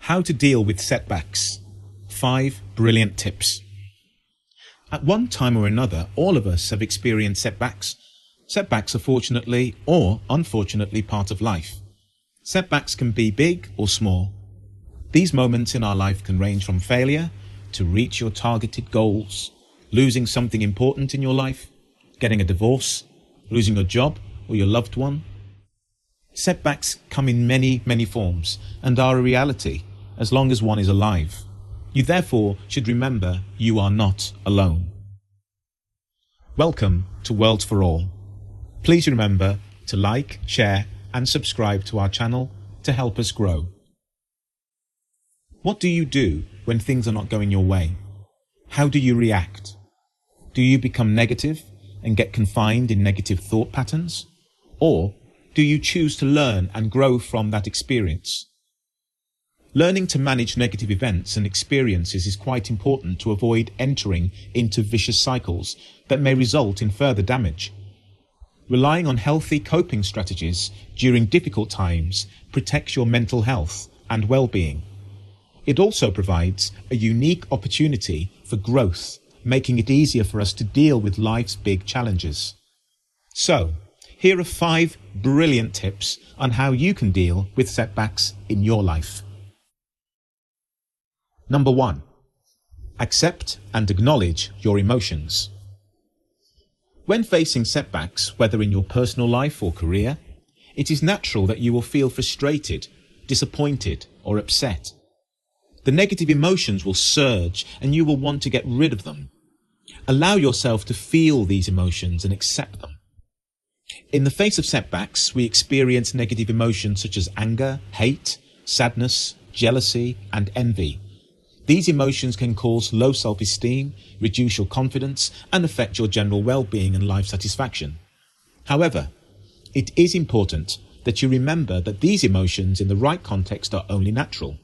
How to deal with setbacks. 5 brilliant tips. At one time or another, all of us have experienced setbacks. Setbacks are fortunately or unfortunately part of life. Setbacks can be big or small. These moments in our life can range from failure to reach your targeted goals, losing something important in your life, getting a divorce, losing your job or your loved one. Setbacks come in many, many forms and are a reality as long as one is alive. You therefore should remember you are not alone. Welcome to Worlds for All. Please remember to like, share and subscribe to our channel to help us grow. What do you do when things are not going your way? How do you react? Do you become negative and get confined in negative thought patterns? Or do you choose to learn and grow from that experience? Learning to manage negative events and experiences is quite important to avoid entering into vicious cycles that may result in further damage. Relying on healthy coping strategies during difficult times protects your mental health and well-being. It also provides a unique opportunity for growth, making it easier for us to deal with life's big challenges. So, here are 5 brilliant tips on how you can deal with setbacks in your life. Number 1. Accept and acknowledge your emotions. When facing setbacks, whether in your personal life or career, it is natural that you will feel frustrated, disappointed, or upset. The negative emotions will surge and you will want to get rid of them. Allow yourself to feel these emotions and accept them. In the face of setbacks, we experience negative emotions such as anger, hate, sadness, jealousy, and envy. These emotions can cause low self-esteem, reduce your confidence, and affect your general well-being and life satisfaction. However, it is important that you remember that these emotions in the right context are only natural.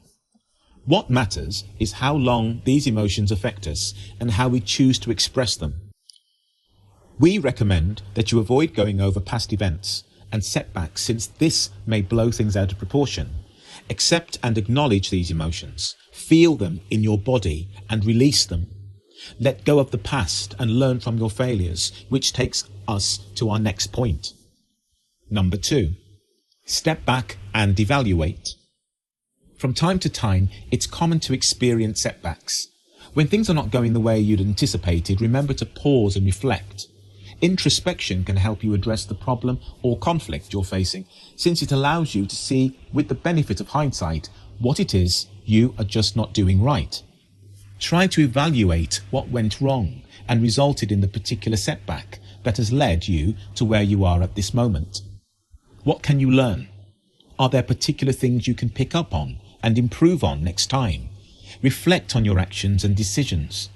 What matters is how long these emotions affect us and how we choose to express them. We recommend that you avoid going over past events and setbacks, since this may blow things out of proportion. Accept and acknowledge these emotions. Feel them in your body and release them. Let go of the past and learn from your failures, which takes us to our next point. Number 2. Step back and evaluate. From time to time, it's common to experience setbacks. When things are not going the way you'd anticipated, remember to pause and reflect. Introspection can help you address the problem or conflict you're facing, since it allows you to see, with the benefit of hindsight, what it is you are just not doing right. Try to evaluate what went wrong and resulted in the particular setback that has led you to where you are at this moment. What can you learn? Are there particular things you can pick up on and improve on next time? Reflect on your actions and decisions.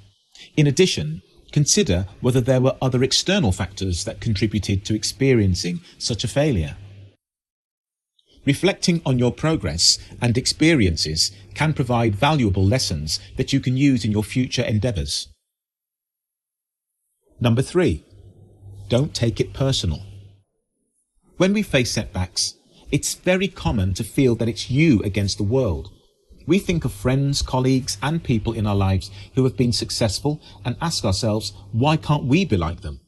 In addition, consider whether there were other external factors that contributed to experiencing such a failure. Reflecting on your progress and experiences can provide valuable lessons that you can use in your future endeavours. Number 3. Don't take it personal. When we face setbacks, it's very common to feel that it's you against the world. We think of friends, colleagues and people in our lives who have been successful and ask ourselves, why can't we be like them?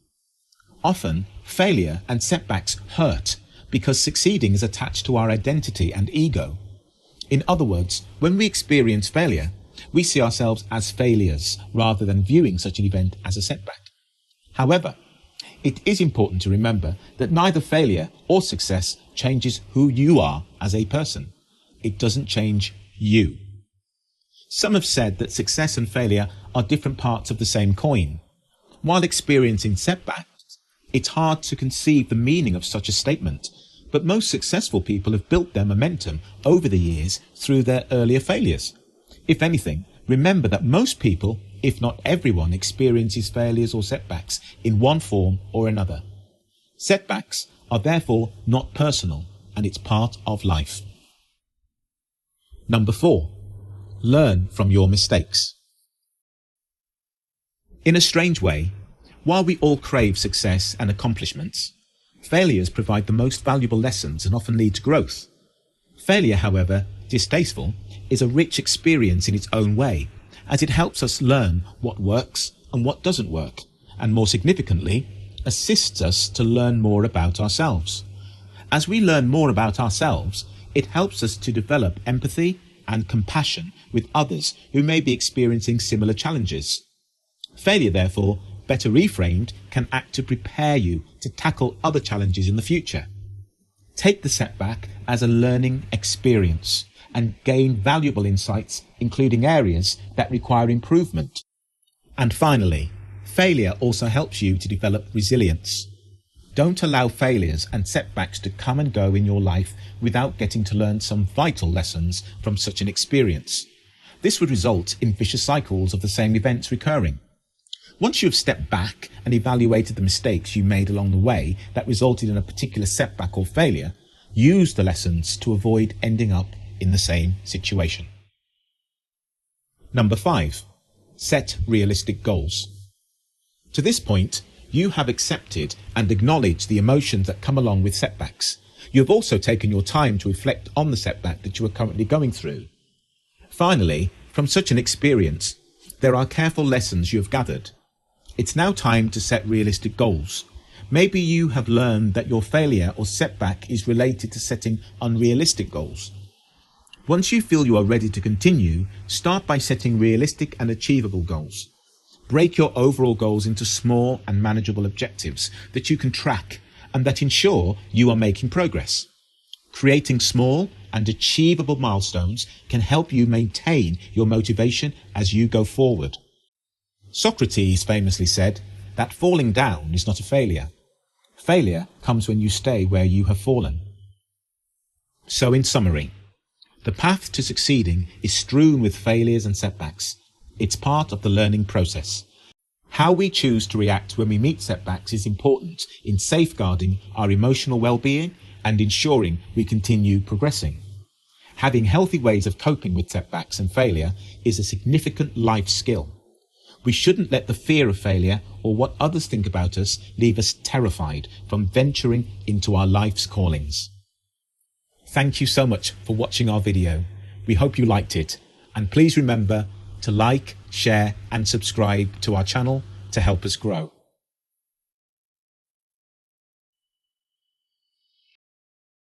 Often, failure and setbacks hurt because succeeding is attached to our identity and ego. In other words, when we experience failure, we see ourselves as failures rather than viewing such an event as a setback. However, it is important to remember that neither failure or success changes who you are as a person. It doesn't change you. Some have said that success and failure are different parts of the same coin. While experiencing setbacks, it's hard to conceive the meaning of such a statement, but most successful people have built their momentum over the years through their earlier failures. If anything, remember that most people, if not everyone, experiences failures or setbacks in one form or another. Setbacks are therefore not personal, and it's part of life. Number 4. Learn from your mistakes. In a strange way, while we all crave success and accomplishments, failures provide the most valuable lessons and often lead to growth. Failure, however, distasteful, is a rich experience in its own way, as it helps us learn what works and what doesn't work, and more significantly, assists us to learn more about ourselves. As we learn more about ourselves, it helps us to develop empathy and compassion with others who may be experiencing similar challenges. Failure, therefore, better reframed, can act to prepare you to tackle other challenges in the future. Take the setback as a learning experience and gain valuable insights, including areas that require improvement. And finally, failure also helps you to develop resilience. Don't allow failures and setbacks to come and go in your life without getting to learn some vital lessons from such an experience. This would result in vicious cycles of the same events recurring. Once you have stepped back and evaluated the mistakes you made along the way that resulted in a particular setback or failure, use the lessons to avoid ending up in the same situation. Number 5. Set realistic goals. To this point, you have accepted and acknowledged the emotions that come along with setbacks. You have also taken your time to reflect on the setback that you are currently going through. Finally, from such an experience, there are careful lessons you have gathered. It's now time to set realistic goals. Maybe you have learned that your failure or setback is related to setting unrealistic goals. Once you feel you are ready to continue, start by setting realistic and achievable goals. Break your overall goals into small and manageable objectives that you can track and that ensure you are making progress. Creating small and achievable milestones can help you maintain your motivation as you go forward. Socrates famously said that falling down is not a failure. Failure comes when you stay where you have fallen. So in summary, the path to succeeding is strewn with failures and setbacks. It's part of the learning process. How we choose to react when we meet setbacks is important in safeguarding our emotional well-being and ensuring we continue progressing. Having healthy ways of coping with setbacks and failure is a significant life skill. We shouldn't let the fear of failure or what others think about us leave us terrified from venturing into our life's callings. Thank you so much for watching our video. We hope you liked it, and please remember to like, share and subscribe to our channel to help us grow.